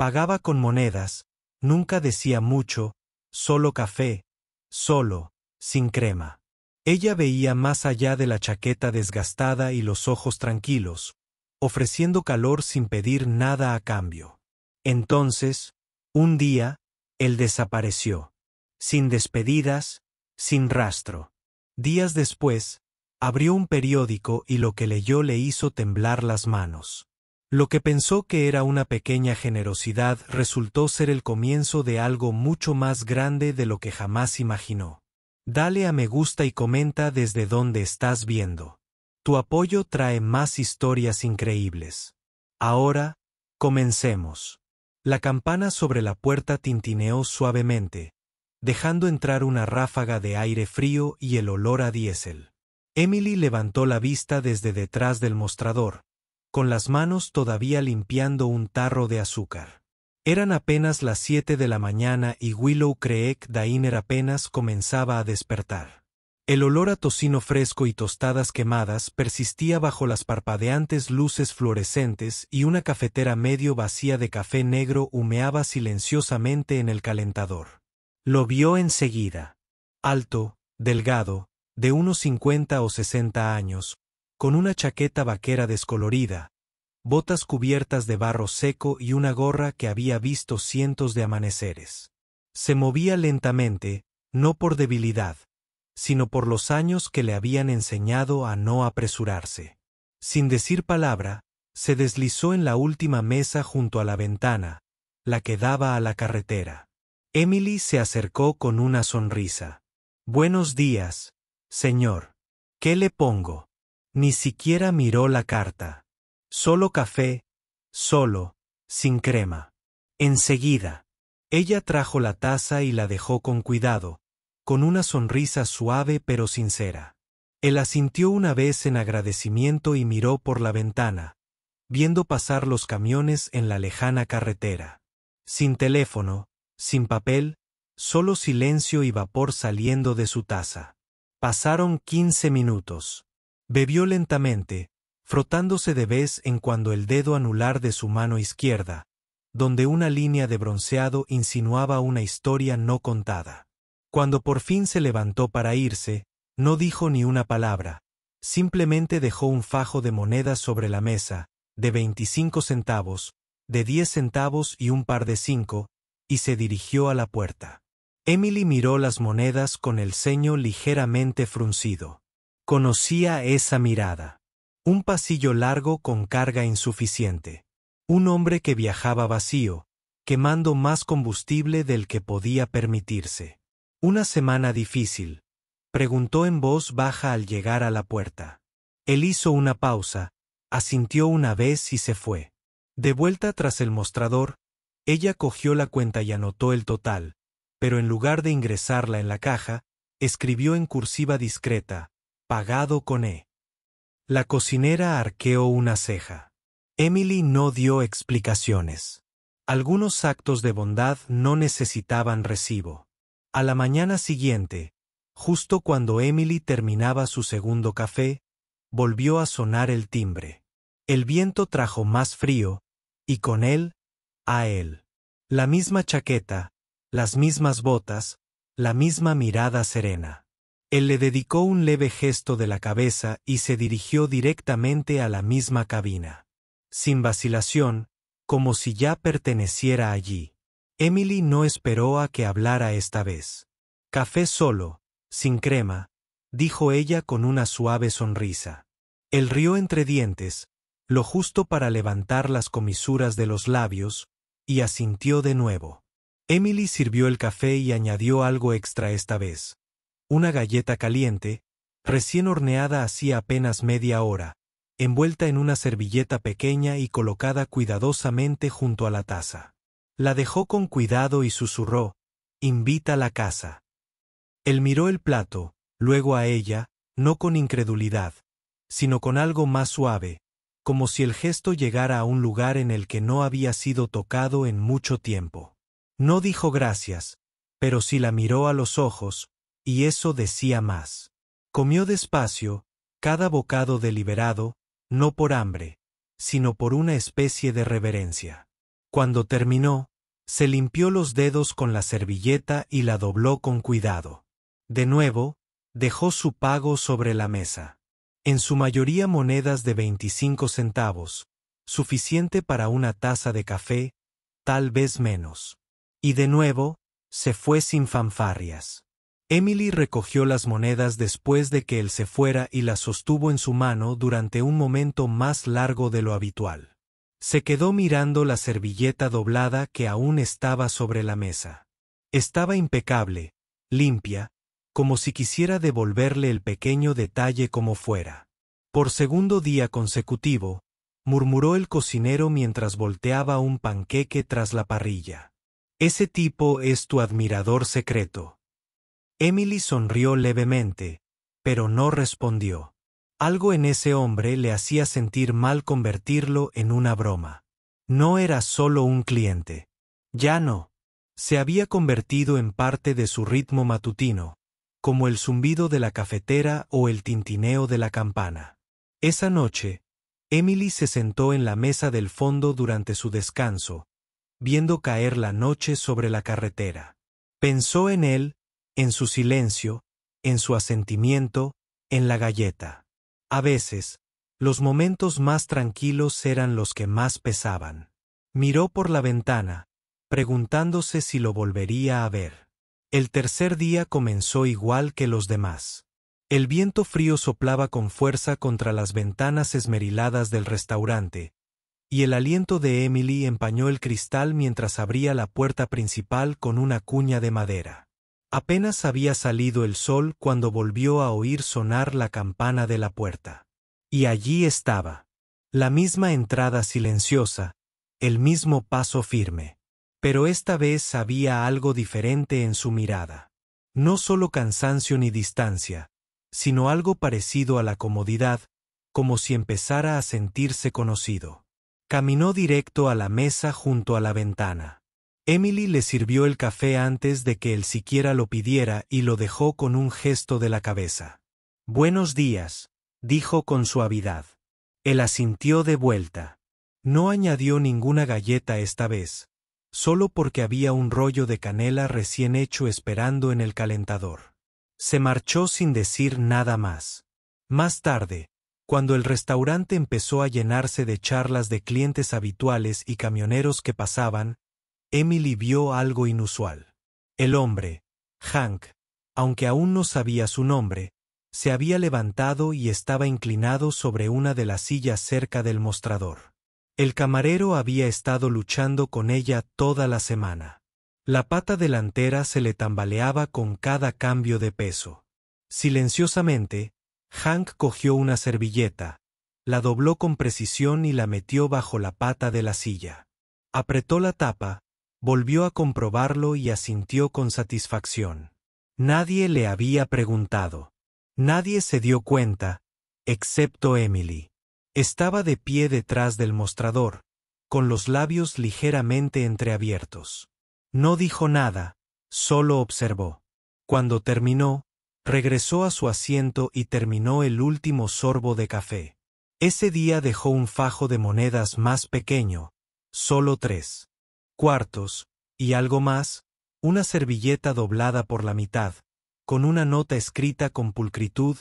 Pagaba con monedas, nunca decía mucho, solo café, solo, sin crema. Ella veía más allá de la chaqueta desgastada y los ojos tranquilos, ofreciendo calor sin pedir nada a cambio. Entonces, un día, él desapareció. Sin despedidas, sin rastro. Días después, abrió un periódico y lo que leyó le hizo temblar las manos. Lo que pensó que era una pequeña generosidad resultó ser el comienzo de algo mucho más grande de lo que jamás imaginó. Dale a me gusta y comenta desde donde estás viendo. Tu apoyo trae más historias increíbles. Ahora, comencemos. La campana sobre la puerta tintineó suavemente, dejando entrar una ráfaga de aire frío y el olor a diésel. Emily levantó la vista desde detrás del mostrador, con las manos todavía limpiando un tarro de azúcar. Eran apenas las 7 de la mañana y Willow Creek Diner apenas comenzaba a despertar. El olor a tocino fresco y tostadas quemadas persistía bajo las parpadeantes luces fluorescentes y una cafetera medio vacía de café negro humeaba silenciosamente en el calentador. Lo vio enseguida. Alto, delgado, de unos 50 o 60 años, con una chaqueta vaquera descolorida, botas cubiertas de barro seco y una gorra que había visto cientos de amaneceres. Se movía lentamente, no por debilidad, sino por los años que le habían enseñado a no apresurarse. Sin decir palabra, se deslizó en la última mesa junto a la ventana, la que daba a la carretera. Emily se acercó con una sonrisa. «Buenos días, señor. ¿Qué le pongo?» Ni siquiera miró la carta. «Solo café, solo, sin crema». Enseguida. Ella trajo la taza y la dejó con cuidado, con una sonrisa suave pero sincera. Él asintió una vez en agradecimiento y miró por la ventana, viendo pasar los camiones en la lejana carretera. Sin teléfono, sin papel, solo silencio y vapor saliendo de su taza. Pasaron 15 minutos. Bebió lentamente, frotándose de vez en cuando el dedo anular de su mano izquierda, donde una línea de bronceado insinuaba una historia no contada. Cuando por fin se levantó para irse, no dijo ni una palabra, simplemente dejó un fajo de monedas sobre la mesa, de 25 centavos, de 10 centavos y un par de 5, y se dirigió a la puerta. Emily miró las monedas con el ceño ligeramente fruncido. Conocía esa mirada. Un pasillo largo con carga insuficiente. Un hombre que viajaba vacío, quemando más combustible del que podía permitirse. «¿Una semana difícil?», preguntó en voz baja al llegar a la puerta. Él hizo una pausa, asintió una vez y se fue. De vuelta tras el mostrador, ella cogió la cuenta y anotó el total, pero en lugar de ingresarla en la caja, escribió en cursiva discreta, «Pagado con E». La cocinera arqueó una ceja. Emily no dio explicaciones. Algunos actos de bondad no necesitaban recibo. A la mañana siguiente, justo cuando Emily terminaba su segundo café, volvió a sonar el timbre. El viento trajo más frío, y con él, a él. La misma chaqueta, las mismas botas, la misma mirada serena. Él le dedicó un leve gesto de la cabeza y se dirigió directamente a la misma cabina. Sin vacilación, como si ya perteneciera allí. Emily no esperó a que hablara esta vez. «Café solo, sin crema», dijo ella con una suave sonrisa. Él rió entre dientes, lo justo para levantar las comisuras de los labios, y asintió de nuevo. Emily sirvió el café y añadió algo extra esta vez. Una galleta caliente, recién horneada hacía apenas media hora, envuelta en una servilleta pequeña y colocada cuidadosamente junto a la taza. La dejó con cuidado y susurró, «Invita a la casa». Él miró el plato, luego a ella, no con incredulidad, sino con algo más suave, como si el gesto llegara a un lugar en el que no había sido tocado en mucho tiempo. No dijo gracias, pero sí la miró a los ojos, y eso decía más. Comió despacio, cada bocado deliberado, no por hambre, sino por una especie de reverencia. Cuando terminó, se limpió los dedos con la servilleta y la dobló con cuidado. De nuevo, dejó su pago sobre la mesa. En su mayoría monedas de 25 centavos, suficiente para una taza de café, tal vez menos. Y de nuevo, se fue sin fanfarrias. Emily recogió las monedas después de que él se fuera y las sostuvo en su mano durante un momento más largo de lo habitual. Se quedó mirando la servilleta doblada que aún estaba sobre la mesa. Estaba impecable, limpia, como si quisiera devolverle el pequeño detalle como fuera. Por segundo día consecutivo, murmuró el cocinero mientras volteaba un panqueque tras la parrilla. Ese tipo es tu admirador secreto. Emily sonrió levemente, pero no respondió. Algo en ese hombre le hacía sentir mal convertirlo en una broma. No era solo un cliente. Ya no. Se había convertido en parte de su ritmo matutino, como el zumbido de la cafetera o el tintineo de la campana. Esa noche, Emily se sentó en la mesa del fondo durante su descanso, viendo caer la noche sobre la carretera. Pensó en él, en su silencio, en su asentimiento, en la galleta. A veces, los momentos más tranquilos eran los que más pesaban. Miró por la ventana, preguntándose si lo volvería a ver. El tercer día comenzó igual que los demás. El viento frío soplaba con fuerza contra las ventanas esmeriladas del restaurante, y el aliento de Emily empañó el cristal mientras abría la puerta principal con una cuña de madera. Apenas había salido el sol cuando volvió a oír sonar la campana de la puerta. Y allí estaba. La misma entrada silenciosa, el mismo paso firme. Pero esta vez había algo diferente en su mirada. No solo cansancio ni distancia, sino algo parecido a la comodidad, como si empezara a sentirse conocido. Caminó directo a la mesa junto a la ventana. Emily le sirvió el café antes de que él siquiera lo pidiera y lo dejó con un gesto de la cabeza. «Buenos días», dijo con suavidad. Él asintió de vuelta. No añadió ninguna galleta esta vez, solo porque había un rollo de canela recién hecho esperando en el calentador. Se marchó sin decir nada más. Más tarde, cuando el restaurante empezó a llenarse de charlas de clientes habituales y camioneros que pasaban, Emily vio algo inusual. El hombre, Hank, aunque aún no sabía su nombre, se había levantado y estaba inclinado sobre una de las sillas cerca del mostrador. El camarero había estado luchando con ella toda la semana. La pata delantera se le tambaleaba con cada cambio de peso. Silenciosamente, Hank cogió una servilleta, la dobló con precisión y la metió bajo la pata de la silla. Apretó la tapa, volvió a comprobarlo y asintió con satisfacción. Nadie le había preguntado. Nadie se dio cuenta, excepto Emily. Estaba de pie detrás del mostrador, con los labios ligeramente entreabiertos. No dijo nada, solo observó. Cuando terminó, regresó a su asiento y terminó el último sorbo de café. Ese día dejó un fajo de monedas más pequeño, solo 3 cuartos, y algo más, una servilleta doblada por la mitad, con una nota escrita con pulcritud,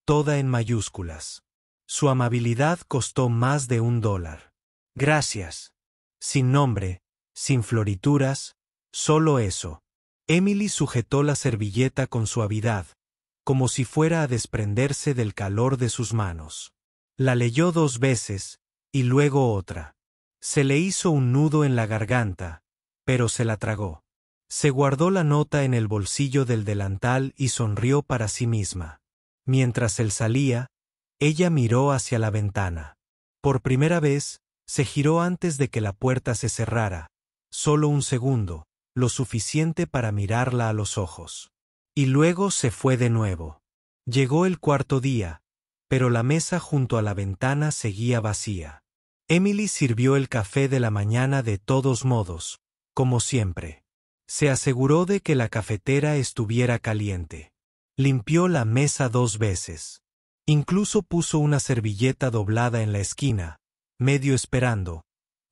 toda en mayúsculas. Su amabilidad costó más de $1. Gracias. Sin nombre, sin florituras, solo eso. Emily sujetó la servilleta con suavidad, como si fuera a desprenderse del calor de sus manos. La leyó 2 veces, y luego otra. Se le hizo un nudo en la garganta, pero se la tragó. Se guardó la nota en el bolsillo del delantal y sonrió para sí misma. Mientras él salía, ella miró hacia la ventana. Por primera vez, se giró antes de que la puerta se cerrara, solo un segundo, lo suficiente para mirarla a los ojos. Y luego se fue de nuevo. Llegó el cuarto día, pero la mesa junto a la ventana seguía vacía. Emily sirvió el café de la mañana de todos modos, como siempre. Se aseguró de que la cafetera estuviera caliente. Limpió la mesa 2 veces. Incluso puso una servilleta doblada en la esquina, medio esperando,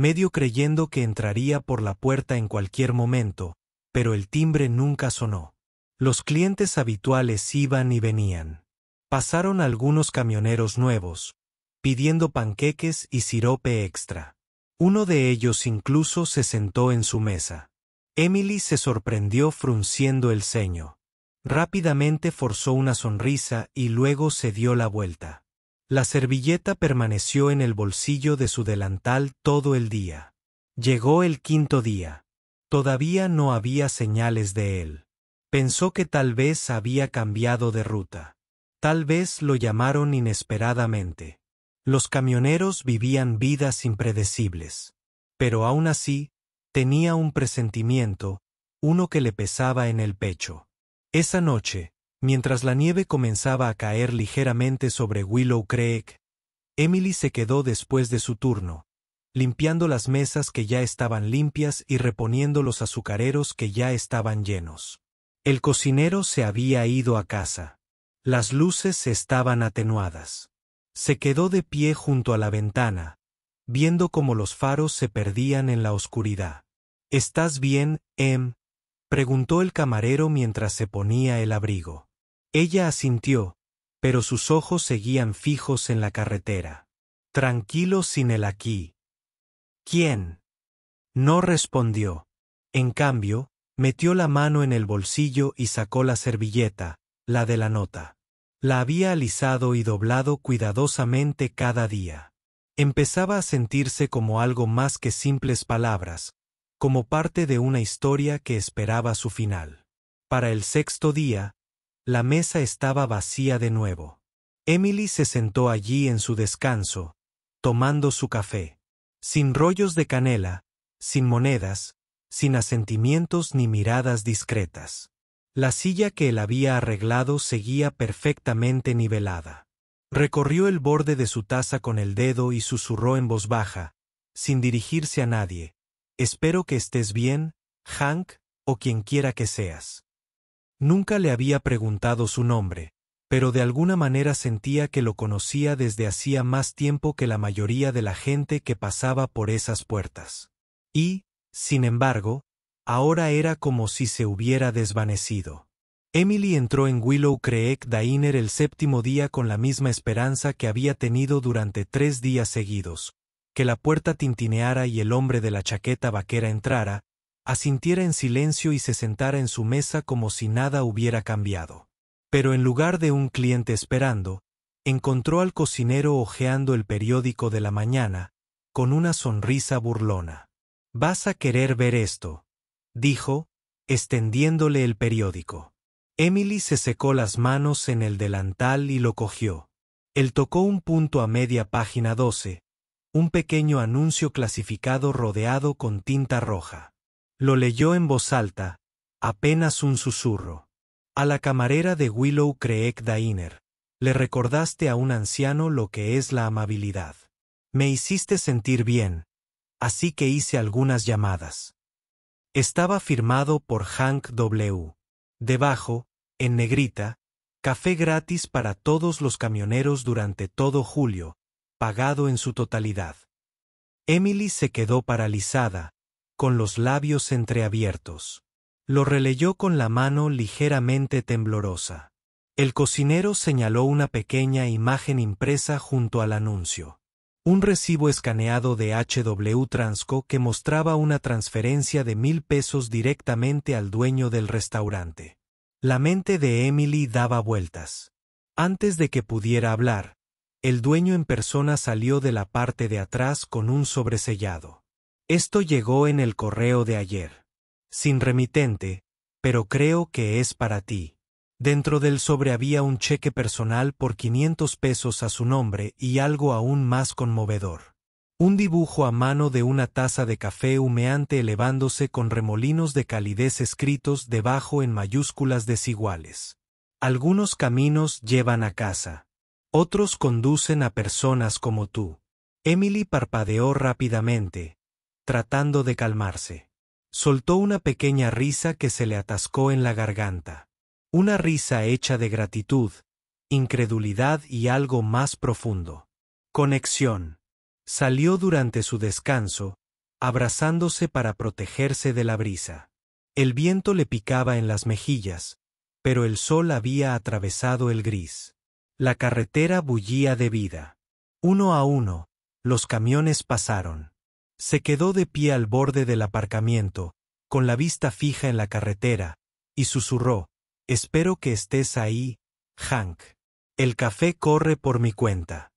medio creyendo que entraría por la puerta en cualquier momento, pero el timbre nunca sonó. Los clientes habituales iban y venían. Pasaron algunos camioneros nuevos, pidiendo panqueques y sirope extra. Uno de ellos incluso se sentó en su mesa. Emily se sorprendió frunciendo el ceño. Rápidamente forzó una sonrisa y luego se dio la vuelta. La servilleta permaneció en el bolsillo de su delantal todo el día. Llegó el quinto día. Todavía no había señales de él. Pensó que tal vez había cambiado de ruta. Tal vez lo llamaron inesperadamente. Los camioneros vivían vidas impredecibles. Pero aún así, tenía un presentimiento, uno que le pesaba en el pecho. Esa noche, mientras la nieve comenzaba a caer ligeramente sobre Willow Creek, Emily se quedó después de su turno, limpiando las mesas que ya estaban limpias y reponiendo los azucareros que ya estaban llenos. El cocinero se había ido a casa. Las luces estaban atenuadas. Se quedó de pie junto a la ventana, viendo cómo los faros se perdían en la oscuridad. ¿Estás bien, Em? Preguntó el camarero mientras se ponía el abrigo. Ella asintió, pero sus ojos seguían fijos en la carretera. Tranquilo sin él aquí. ¿Quién? No respondió. En cambio, metió la mano en el bolsillo y sacó la servilleta, la de la nota. La había alisado y doblado cuidadosamente cada día. Empezaba a sentirse como algo más que simples palabras, como parte de una historia que esperaba su final. Para el sexto día, la mesa estaba vacía de nuevo. Emily se sentó allí en su descanso, tomando su café. Sin rollos de canela, sin monedas, sin asentimientos ni miradas discretas. La silla que él había arreglado seguía perfectamente nivelada. Recorrió el borde de su taza con el dedo y susurró en voz baja, sin dirigirse a nadie: «Espero que estés bien, Hank, o quien quiera que seas». Nunca le había preguntado su nombre, pero de alguna manera sentía que lo conocía desde hacía más tiempo que la mayoría de la gente que pasaba por esas puertas. Y, sin embargo, ahora era como si se hubiera desvanecido. Emily entró en Willow Creek Diner el séptimo día con la misma esperanza que había tenido durante 3 días seguidos: que la puerta tintineara y el hombre de la chaqueta vaquera entrara, asintiera en silencio y se sentara en su mesa como si nada hubiera cambiado. Pero en lugar de un cliente esperando, encontró al cocinero hojeando el periódico de la mañana, con una sonrisa burlona. «Vas a querer ver esto», dijo, extendiéndole el periódico. Emily se secó las manos en el delantal y lo cogió. Él tocó un punto a media página 12, un pequeño anuncio clasificado rodeado con tinta roja. Lo leyó en voz alta, apenas un susurro. A la camarera de Willow Creek Diner: «Le recordaste a un anciano lo que es la amabilidad. Me hiciste sentir bien, así que hice algunas llamadas». Estaba firmado por Hank W. Debajo, en negrita: «Café gratis para todos los camioneros durante todo julio, pagado en su totalidad». Emily se quedó paralizada, con los labios entreabiertos. Lo releyó con la mano ligeramente temblorosa. El cocinero señaló una pequeña imagen impresa junto al anuncio. Un recibo escaneado de HW Transco que mostraba una transferencia de $1,000 directamente al dueño del restaurante. La mente de Emily daba vueltas. Antes de que pudiera hablar, el dueño en persona salió de la parte de atrás con un sobresellado. «Esto llegó en el correo de ayer. Sin remitente, pero creo que es para ti». Dentro del sobre había un cheque personal por $500 a su nombre y algo aún más conmovedor: un dibujo a mano de una taza de café humeante elevándose con remolinos de calidez escritos debajo en mayúsculas desiguales. «Algunos caminos llevan a casa. Otros conducen a personas como tú». Emily parpadeó rápidamente, tratando de calmarse. Soltó una pequeña risa que se le atascó en la garganta. Una risa hecha de gratitud, incredulidad y algo más profundo. Conexión. Salió durante su descanso, abrazándose para protegerse de la brisa. El viento le picaba en las mejillas, pero el sol había atravesado el gris. La carretera bullía de vida. Uno a uno, los camiones pasaron. Se quedó de pie al borde del aparcamiento, con la vista fija en la carretera, y susurró: «Espero que estés ahí, Hank. El café corre por mi cuenta».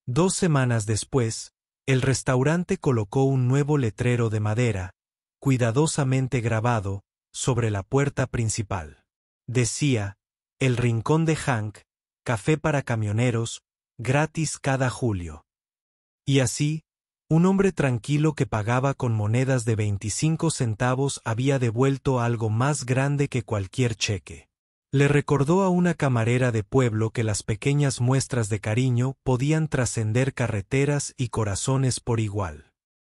2 semanas después, el restaurante colocó un nuevo letrero de madera, cuidadosamente grabado, sobre la puerta principal. Decía: «El rincón de Hank, café para camioneros, gratis cada julio». Y así, un hombre tranquilo que pagaba con monedas de 25 centavos había devuelto algo más grande que cualquier cheque. Le recordó a una camarera de pueblo que las pequeñas muestras de cariño podían trascender carreteras y corazones por igual.